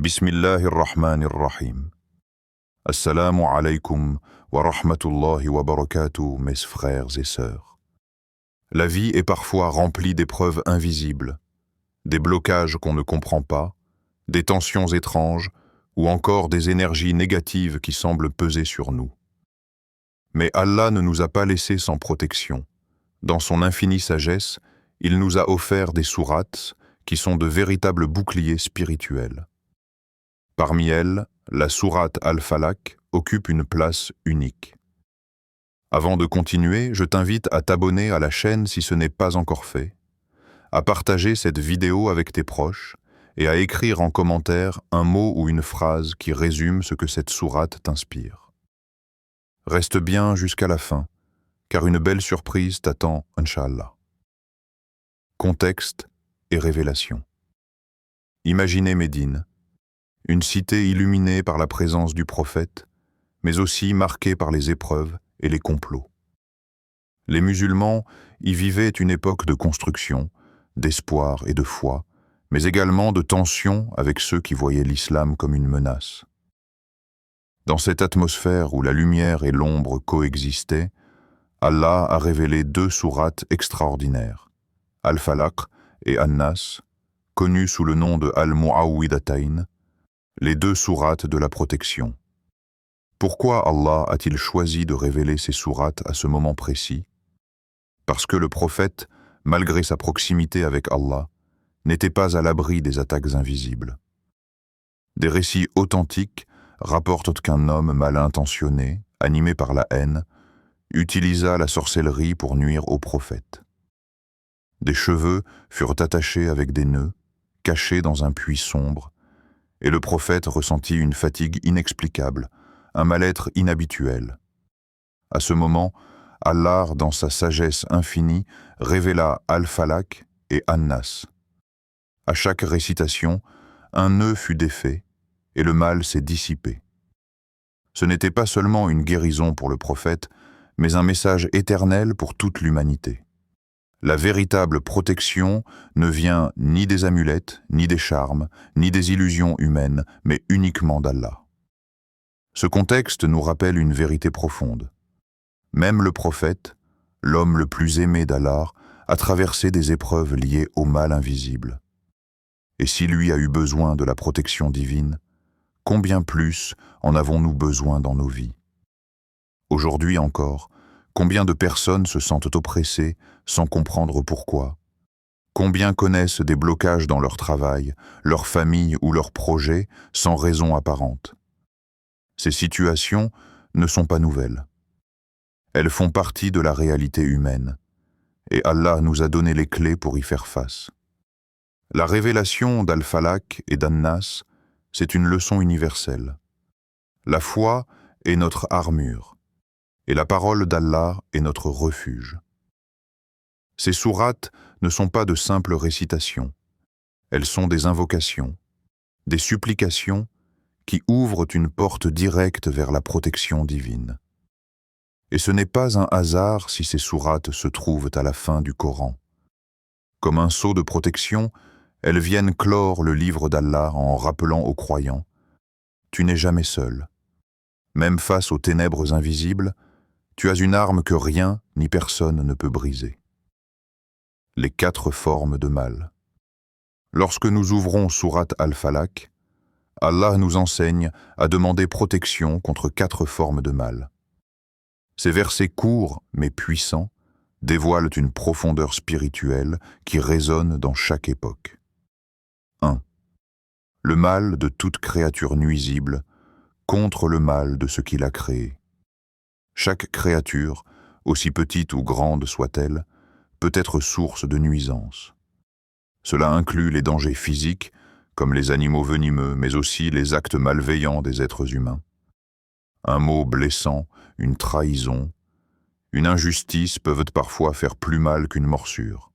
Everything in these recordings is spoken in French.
Bismillahirrahmanirrahim. Assalamu alaikum wa rahmatullahi wa barakatuh, mes frères et sœurs. La vie est parfois remplie d'épreuves invisibles, des blocages qu'on ne comprend pas, des tensions étranges ou encore des énergies négatives qui semblent peser sur nous. Mais Allah ne nous a pas laissés sans protection. Dans son infinie sagesse, il nous a offert des sourates qui sont de véritables boucliers spirituels. Parmi elles, la sourate Al-Falaq occupe une place unique. Avant de continuer, je t'invite à t'abonner à la chaîne si ce n'est pas encore fait, à partager cette vidéo avec tes proches et à écrire en commentaire un mot ou une phrase qui résume ce que cette sourate t'inspire. Reste bien jusqu'à la fin, car une belle surprise t'attend, Inch'Allah. Contexte et révélation. Imaginez Médine, une cité illuminée par la présence du prophète, mais aussi marquée par les épreuves et les complots. Les musulmans y vivaient une époque de construction, d'espoir et de foi, mais également de tension avec ceux qui voyaient l'islam comme une menace. Dans cette atmosphère où la lumière et l'ombre coexistaient, Allah a révélé deux sourates extraordinaires, Al-Falaq et An-Nas, connues sous le nom de Al-Mu'awwidatayn, les deux sourates de la protection. Pourquoi Allah a-t-il choisi de révéler ces sourates à ce moment précis? Parce que le prophète, malgré sa proximité avec Allah, n'était pas à l'abri des attaques invisibles. Des récits authentiques rapportent qu'un homme mal intentionné, animé par la haine, utilisa la sorcellerie pour nuire au prophète. Des cheveux furent attachés avec des nœuds, cachés dans un puits sombre, et le prophète ressentit une fatigue inexplicable, un mal-être inhabituel. À ce moment, Allah, dans sa sagesse infinie, révéla Al-Falaq et An-Nas. À chaque récitation, un nœud fut défait, et le mal s'est dissipé. Ce n'était pas seulement une guérison pour le prophète, mais un message éternel pour toute l'humanité. La véritable protection ne vient ni des amulettes, ni des charmes, ni des illusions humaines, mais uniquement d'Allah. Ce contexte nous rappelle une vérité profonde. Même le prophète, l'homme le plus aimé d'Allah, a traversé des épreuves liées au mal invisible. Et si lui a eu besoin de la protection divine, combien plus en avons-nous besoin dans nos vies? Aujourd'hui encore, combien de personnes se sentent oppressées sans comprendre pourquoi? Combien connaissent des blocages dans leur travail, leur famille ou leurs projets sans raison apparente? Ces situations ne sont pas nouvelles. Elles font partie de la réalité humaine, et Allah nous a donné les clés pour y faire face. La révélation d'Al-Falaq et d'An-Nas, c'est une leçon universelle. La foi est notre armure, et la parole d'Allah est notre refuge. Ces sourates ne sont pas de simples récitations, elles sont des invocations, des supplications qui ouvrent une porte directe vers la protection divine. Et ce n'est pas un hasard si ces sourates se trouvent à la fin du Coran. Comme un sceau de protection, elles viennent clore le livre d'Allah en rappelant aux croyants « Tu n'es jamais seul. Même face aux ténèbres invisibles, tu as une arme que rien ni personne ne peut briser. » Les 4 formes de mal. Lorsque nous ouvrons sourate Al-Falaq, Allah nous enseigne à demander protection contre 4 formes de mal. Ces versets courts mais puissants dévoilent une profondeur spirituelle qui résonne dans chaque époque. 1. Le mal de toute créature nuisible contre le mal de ce qu'il a créé. Chaque créature, aussi petite ou grande soit-elle, peut être source de nuisance. Cela inclut les dangers physiques, comme les animaux venimeux, mais aussi les actes malveillants des êtres humains. Un mot blessant, une trahison, une injustice peuvent parfois faire plus mal qu'une morsure.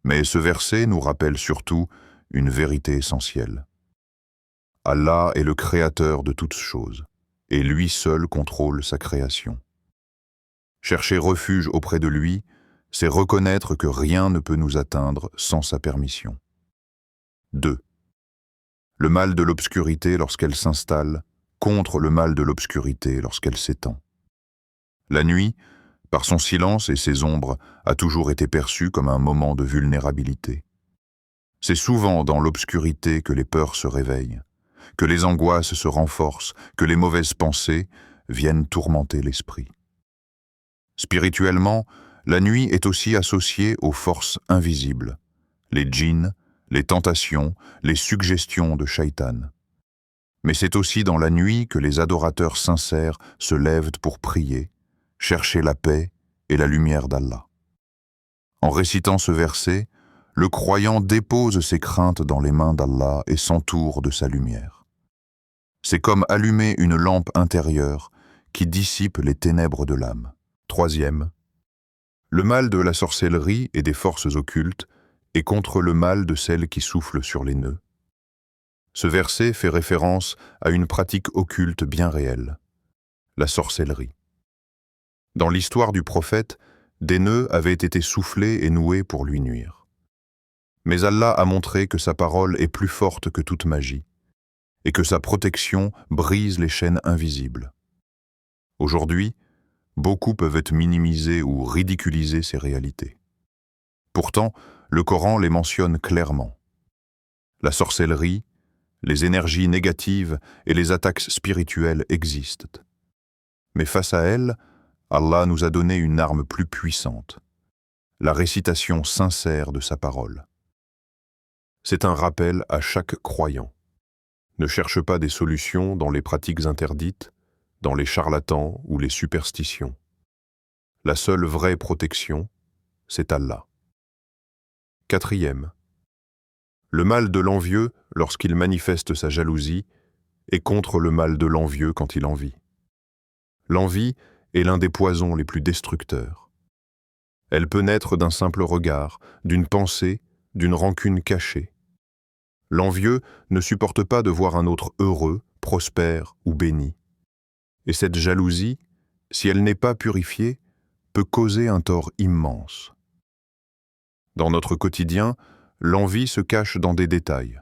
Mais ce verset nous rappelle surtout une vérité essentielle. Allah est le créateur de toutes choses, et lui seul contrôle sa création. Chercher refuge auprès de lui, c'est reconnaître que rien ne peut nous atteindre sans sa permission. 2. le mal de l'obscurité lorsqu'elle s'installe, contre le mal de l'obscurité lorsqu'elle s'étend. La nuit, par son silence et ses ombres, a toujours été perçue comme un moment de vulnérabilité. C'est souvent dans l'obscurité que les peurs se réveillent, que les angoisses se renforcent, que les mauvaises pensées viennent tourmenter l'esprit. Spirituellement, la nuit est aussi associée aux forces invisibles, les djinns, les tentations, les suggestions de Shaitan. Mais c'est aussi dans la nuit que les adorateurs sincères se lèvent pour prier, chercher la paix et la lumière d'Allah. En récitant ce verset, le croyant dépose ses craintes dans les mains d'Allah et s'entoure de sa lumière. C'est comme allumer une lampe intérieure qui dissipe les ténèbres de l'âme. Troisième, le mal de la sorcellerie et des forces occultes est contre le mal de celles qui soufflent sur les nœuds. Ce verset fait référence à une pratique occulte bien réelle, la sorcellerie. Dans l'histoire du prophète, des nœuds avaient été soufflés et noués pour lui nuire. Mais Allah a montré que sa parole est plus forte que toute magie, et que sa protection brise les chaînes invisibles. Aujourd'hui, beaucoup peuvent minimiser ou ridiculiser ces réalités. Pourtant, le Coran les mentionne clairement. La sorcellerie, les énergies négatives et les attaques spirituelles existent. Mais face à elles, Allah nous a donné une arme plus puissante, la récitation sincère de sa parole. C'est un rappel à chaque croyant. Ne cherche pas des solutions dans les pratiques interdites, dans les charlatans ou les superstitions. La seule vraie protection, c'est Allah. Quatrième, le mal de l'envieux, lorsqu'il manifeste sa jalousie, est contre le mal de l'envieux quand il envie. L'envie est l'un des poisons les plus destructeurs. Elle peut naître d'un simple regard, d'une pensée, d'une rancune cachée. L'envieux ne supporte pas de voir un autre heureux, prospère ou béni. Et cette jalousie, si elle n'est pas purifiée, peut causer un tort immense. Dans notre quotidien, l'envie se cache dans des détails.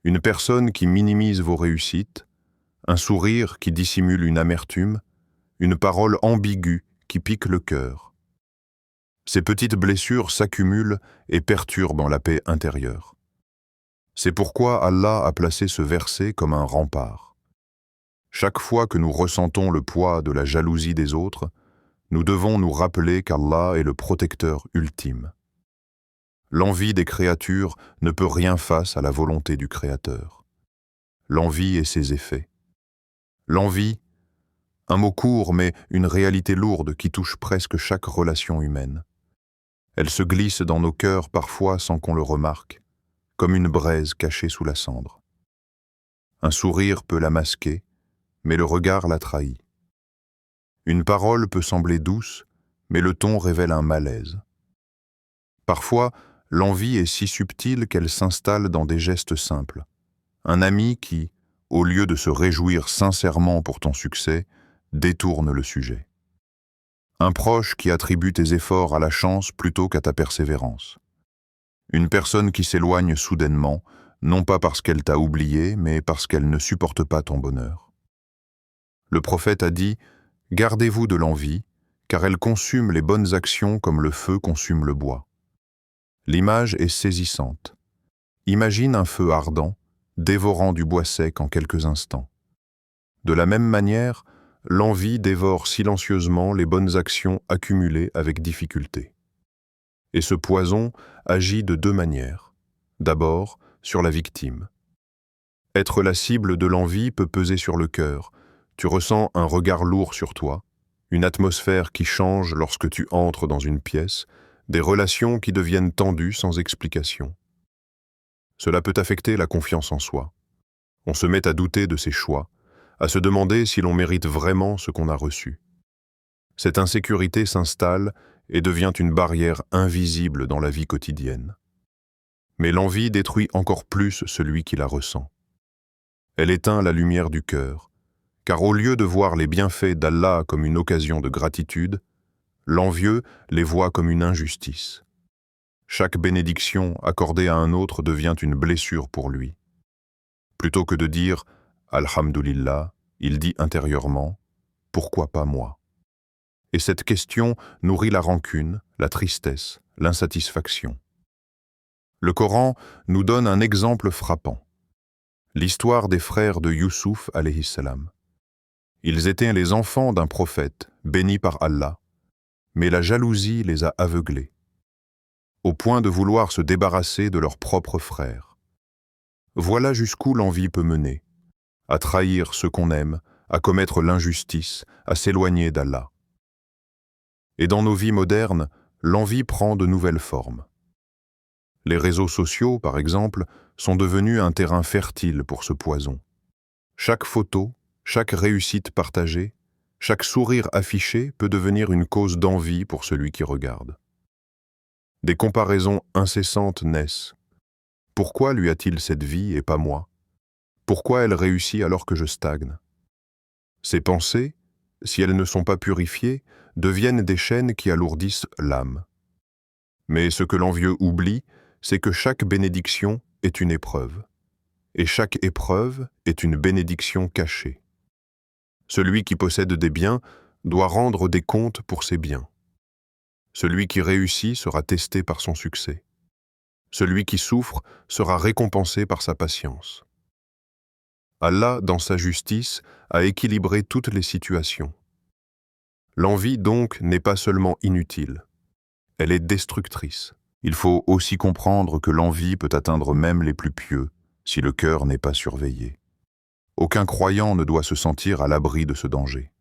Une personne qui minimise vos réussites, un sourire qui dissimule une amertume, une parole ambiguë qui pique le cœur. Ces petites blessures s'accumulent et perturbent la paix intérieure. C'est pourquoi Allah a placé ce verset comme un rempart. Chaque fois que nous ressentons le poids de la jalousie des autres, nous devons nous rappeler qu'Allah est le protecteur ultime. L'envie des créatures ne peut rien face à la volonté du Créateur. L'envie et ses effets. L'envie, un mot court mais une réalité lourde qui touche presque chaque relation humaine. Elle se glisse dans nos cœurs parfois sans qu'on le remarque, comme une braise cachée sous la cendre. Un sourire peut la masquer, mais le regard la trahit. Une parole peut sembler douce, mais le ton révèle un malaise. Parfois, l'envie est si subtile qu'elle s'installe dans des gestes simples. Un ami qui, au lieu de se réjouir sincèrement pour ton succès, détourne le sujet. Un proche qui attribue tes efforts à la chance plutôt qu'à ta persévérance. Une personne qui s'éloigne soudainement, non pas parce qu'elle t'a oublié, mais parce qu'elle ne supporte pas ton bonheur. Le prophète a dit « Gardez-vous de l'envie, car elle consume les bonnes actions comme le feu consume le bois. » L'image est saisissante. Imagine un feu ardent, dévorant du bois sec en quelques instants. De la même manière, l'envie dévore silencieusement les bonnes actions accumulées avec difficulté. Et ce poison agit de deux manières. D'abord, sur la victime. Être la cible de l'envie peut peser sur le cœur. Tu ressens un regard lourd sur toi, une atmosphère qui change lorsque tu entres dans une pièce, des relations qui deviennent tendues sans explication. Cela peut affecter la confiance en soi. On se met à douter de ses choix, à se demander si l'on mérite vraiment ce qu'on a reçu. Cette insécurité s'installe et devient une barrière invisible dans la vie quotidienne. Mais l'envie détruit encore plus celui qui la ressent. Elle éteint la lumière du cœur, car au lieu de voir les bienfaits d'Allah comme une occasion de gratitude, l'envieux les voit comme une injustice. Chaque bénédiction accordée à un autre devient une blessure pour lui. Plutôt que de dire « Alhamdulillah », il dit intérieurement « Pourquoi pas moi ?» Et cette question nourrit la rancune, la tristesse, l'insatisfaction. Le Coran nous donne un exemple frappant. L'histoire des frères de Youssouf alayhi salam. Ils étaient les enfants d'un prophète, béni par Allah, mais la jalousie les a aveuglés, au point de vouloir se débarrasser de leur propre frère. Voilà jusqu'où l'envie peut mener, à trahir ceux qu'on aime, à commettre l'injustice, à s'éloigner d'Allah. Et dans nos vies modernes, l'envie prend de nouvelles formes. Les réseaux sociaux, par exemple, sont devenus un terrain fertile pour ce poison. Chaque photo, chaque réussite partagée, chaque sourire affiché peut devenir une cause d'envie pour celui qui regarde. Des comparaisons incessantes naissent. Pourquoi lui a-t-il cette vie et pas moi? Pourquoi elle réussit alors que je stagne? Ces pensées, si elles ne sont pas purifiées, deviennent des chaînes qui alourdissent l'âme. Mais ce que l'envieux oublie, c'est que chaque bénédiction est une épreuve, et chaque épreuve est une bénédiction cachée. Celui qui possède des biens doit rendre des comptes pour ses biens. Celui qui réussit sera testé par son succès. Celui qui souffre sera récompensé par sa patience. Allah, dans sa justice, a équilibré toutes les situations. L'envie, donc, n'est pas seulement inutile, elle est destructrice. Il faut aussi comprendre que l'envie peut atteindre même les plus pieux, si le cœur n'est pas surveillé. Aucun croyant ne doit se sentir à l'abri de ce danger.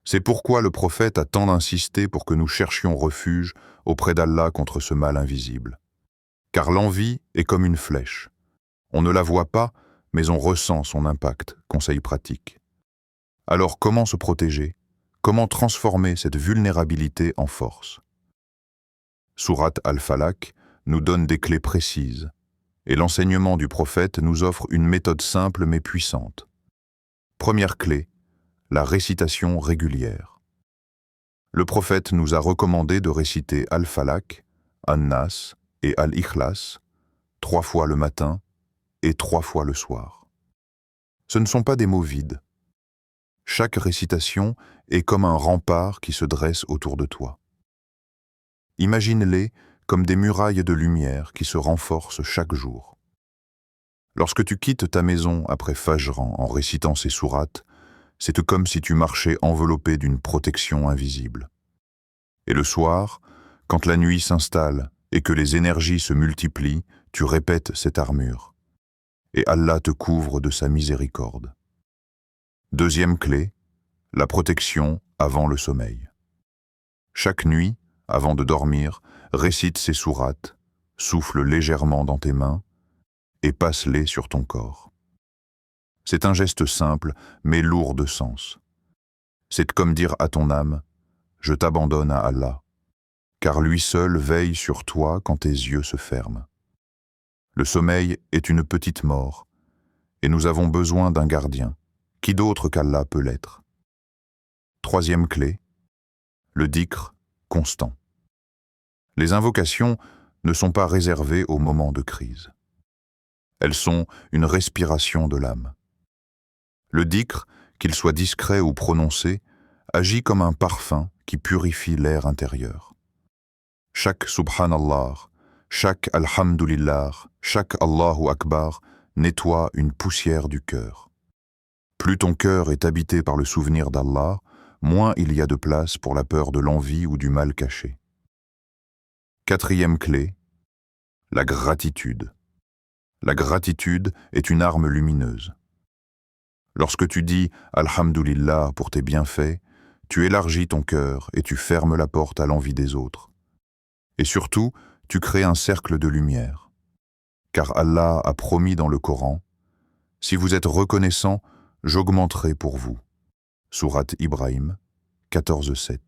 C'est pourquoi le prophète a tant insisté pour que nous cherchions refuge auprès d'Allah contre ce mal invisible. Car l'envie est comme une flèche. On ne la voit pas, mais on ressent son impact, conseil pratique. Alors comment se protéger? Comment transformer cette vulnérabilité en force? Sourate Al-Falaq nous donne des clés précises, et l'enseignement du prophète nous offre une méthode simple mais puissante. Première clé, la récitation régulière. Le prophète nous a recommandé de réciter Al-Falaq, An-Nas et Al-Ikhlas 3 fois le matin et 3 fois le soir. Ce ne sont pas des mots vides. Chaque récitation est comme un rempart qui se dresse autour de toi. Imagine-les comme des murailles de lumière qui se renforcent chaque jour. Lorsque tu quittes ta maison après Fajran en récitant ces sourates, c'est comme si tu marchais enveloppé d'une protection invisible. Et le soir, quand la nuit s'installe et que les énergies se multiplient, tu répètes cette armure. Et Allah te couvre de sa miséricorde. Deuxième clé, la protection avant le sommeil. Chaque nuit, avant de dormir, récite ces sourates, souffle légèrement dans tes mains et passe-les sur ton corps. C'est un geste simple, mais lourd de sens. C'est comme dire à ton âme « Je t'abandonne à Allah », car lui seul veille sur toi quand tes yeux se ferment. Le sommeil est une petite mort, et nous avons besoin d'un gardien. Qui d'autre qu'Allah peut l'être? Troisième clé, le dhikr constant. Les invocations ne sont pas réservées aux moments de crise. Elles sont une respiration de l'âme. Le dhikr, qu'il soit discret ou prononcé, agit comme un parfum qui purifie l'air intérieur. Chaque Subhanallah, chaque Alhamdulillah, chaque Allahu Akbar nettoie une poussière du cœur. Plus ton cœur est habité par le souvenir d'Allah, moins il y a de place pour la peur de l'envie ou du mal caché. Quatrième clé, la gratitude. La gratitude est une arme lumineuse. Lorsque tu dis « Alhamdulillah » pour tes bienfaits, tu élargis ton cœur et tu fermes la porte à l'envie des autres. Et surtout, tu crées un cercle de lumière. Car Allah a promis dans le Coran « Si vous êtes reconnaissant, j'augmenterai pour vous ». Sourate Ibrahim 14:7.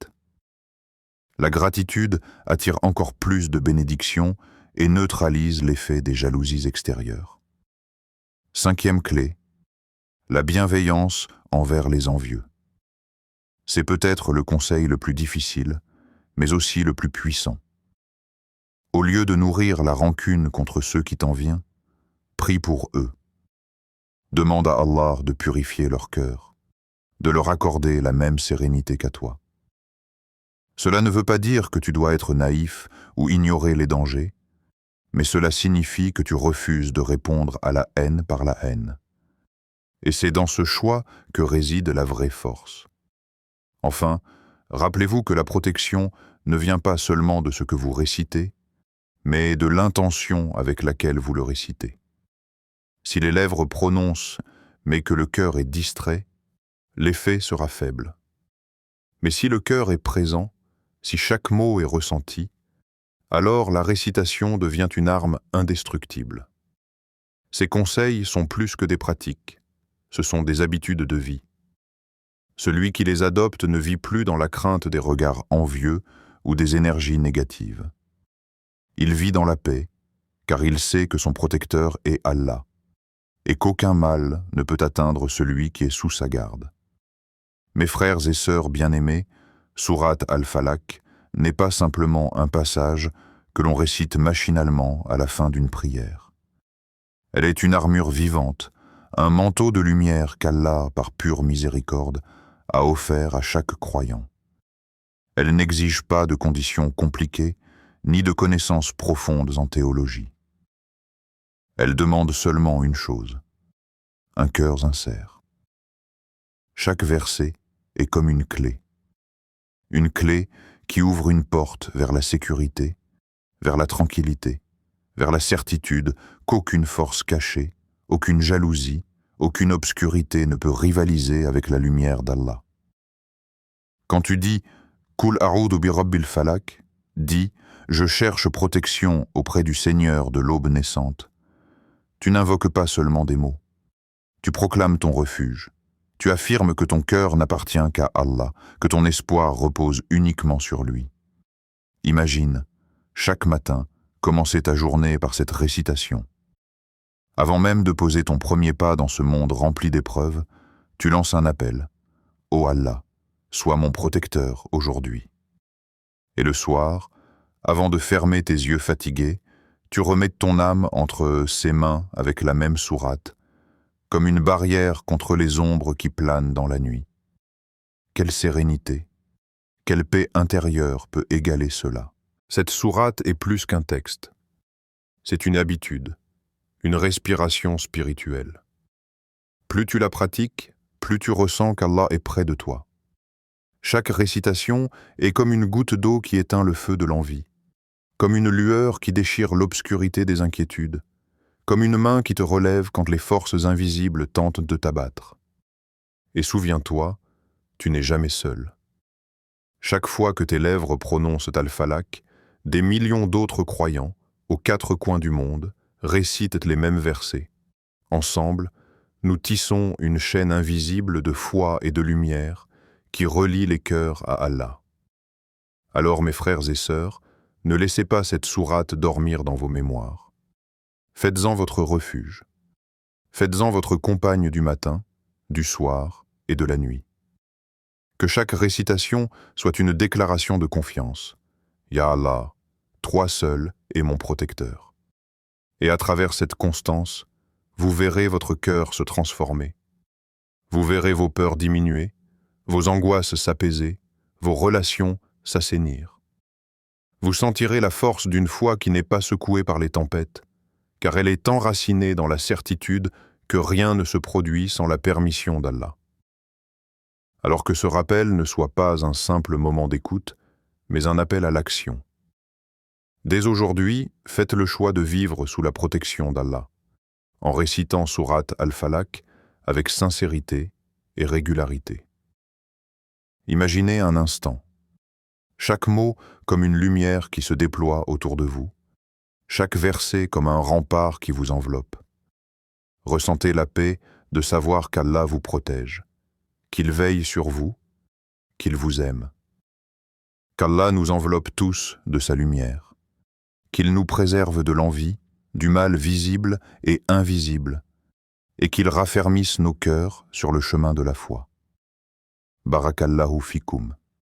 La gratitude attire encore plus de bénédictions et neutralise l'effet des jalousies extérieures. Cinquième clé, la bienveillance envers les envieux. C'est peut-être le conseil le plus difficile, mais aussi le plus puissant. Au lieu de nourrir la rancune contre ceux qui t'envient, prie pour eux. Demande à Allah de purifier leur cœur, de leur accorder la même sérénité qu'à toi. Cela ne veut pas dire que tu dois être naïf ou ignorer les dangers, mais cela signifie que tu refuses de répondre à la haine par la haine. Et c'est dans ce choix que réside la vraie force. Enfin, rappelez-vous que la protection ne vient pas seulement de ce que vous récitez, mais de l'intention avec laquelle vous le récitez. Si les lèvres prononcent, mais que le cœur est distrait, l'effet sera faible. Mais si le cœur est présent, si chaque mot est ressenti, alors la récitation devient une arme indestructible. Ces conseils sont plus que des pratiques, ce sont des habitudes de vie. Celui qui les adopte ne vit plus dans la crainte des regards envieux ou des énergies négatives. Il vit dans la paix, car il sait que son protecteur est Allah, et qu'aucun mal ne peut atteindre celui qui est sous sa garde. Mes frères et sœurs bien-aimés, Sourate Al-Falaq n'est pas simplement un passage que l'on récite machinalement à la fin d'une prière. Elle est une armure vivante, un manteau de lumière qu'Allah, par pure miséricorde, a offert à chaque croyant. Elle n'exige pas de conditions compliquées, ni de connaissances profondes en théologie. Elle demande seulement une chose, un cœur sincère. Chaque verset est comme une clé qui ouvre une porte vers la sécurité, vers la tranquillité, vers la certitude qu'aucune force cachée, aucune jalousie, aucune obscurité ne peut rivaliser avec la lumière d'Allah. Quand tu dis « Qul a'udhu bi rabbil falak », dis « Je cherche protection auprès du Seigneur de l'aube naissante », tu n'invoques pas seulement des mots. Tu proclames ton refuge. Tu affirmes que ton cœur n'appartient qu'à Allah, que ton espoir repose uniquement sur lui. Imagine, chaque matin, commencer ta journée par cette récitation. Avant même de poser ton premier pas dans ce monde rempli d'épreuves, tu lances un appel. « Ô Allah, sois mon protecteur aujourd'hui. » Et le soir, avant de fermer tes yeux fatigués, tu remets ton âme entre ses mains avec la même sourate, comme une barrière contre les ombres qui planent dans la nuit. Quelle sérénité, quelle paix intérieure peut égaler cela? Cette sourate est plus qu'un texte. C'est une habitude, une respiration spirituelle. Plus tu la pratiques, plus tu ressens qu'Allah est près de toi. Chaque récitation est comme une goutte d'eau qui éteint le feu de l'envie, comme une lueur qui déchire l'obscurité des inquiétudes, comme une main qui te relève quand les forces invisibles tentent de t'abattre. Et souviens-toi, tu n'es jamais seul. Chaque fois que tes lèvres prononcent Al-Falaq, des millions d'autres croyants, aux quatre coins du monde, récitent les mêmes versets. Ensemble, nous tissons une chaîne invisible de foi et de lumière qui relie les cœurs à Allah. Alors, mes frères et sœurs, ne laissez pas cette sourate dormir dans vos mémoires. Faites-en votre refuge. Faites-en votre compagne du matin, du soir et de la nuit. Que chaque récitation soit une déclaration de confiance. Ya Allah, toi seul est mon protecteur. Et à travers cette constance, vous verrez votre cœur se transformer. Vous verrez vos peurs diminuer, vos angoisses s'apaiser, vos relations s'assainir. Vous sentirez la force d'une foi qui n'est pas secouée par les tempêtes, car elle est enracinée dans la certitude que rien ne se produit sans la permission d'Allah. Alors que ce rappel ne soit pas un simple moment d'écoute, mais un appel à l'action. Dès aujourd'hui, faites le choix de vivre sous la protection d'Allah, en récitant Sourate Al-Falaq avec sincérité et régularité. Imaginez un instant, chaque mot comme une lumière qui se déploie autour de vous, chaque verset comme un rempart qui vous enveloppe. Ressentez la paix de savoir qu'Allah vous protège, qu'il veille sur vous, qu'il vous aime. Qu'Allah nous enveloppe tous de sa lumière, qu'il nous préserve de l'envie, du mal visible et invisible, et qu'il raffermisse nos cœurs sur le chemin de la foi. Barakallahu fikoum.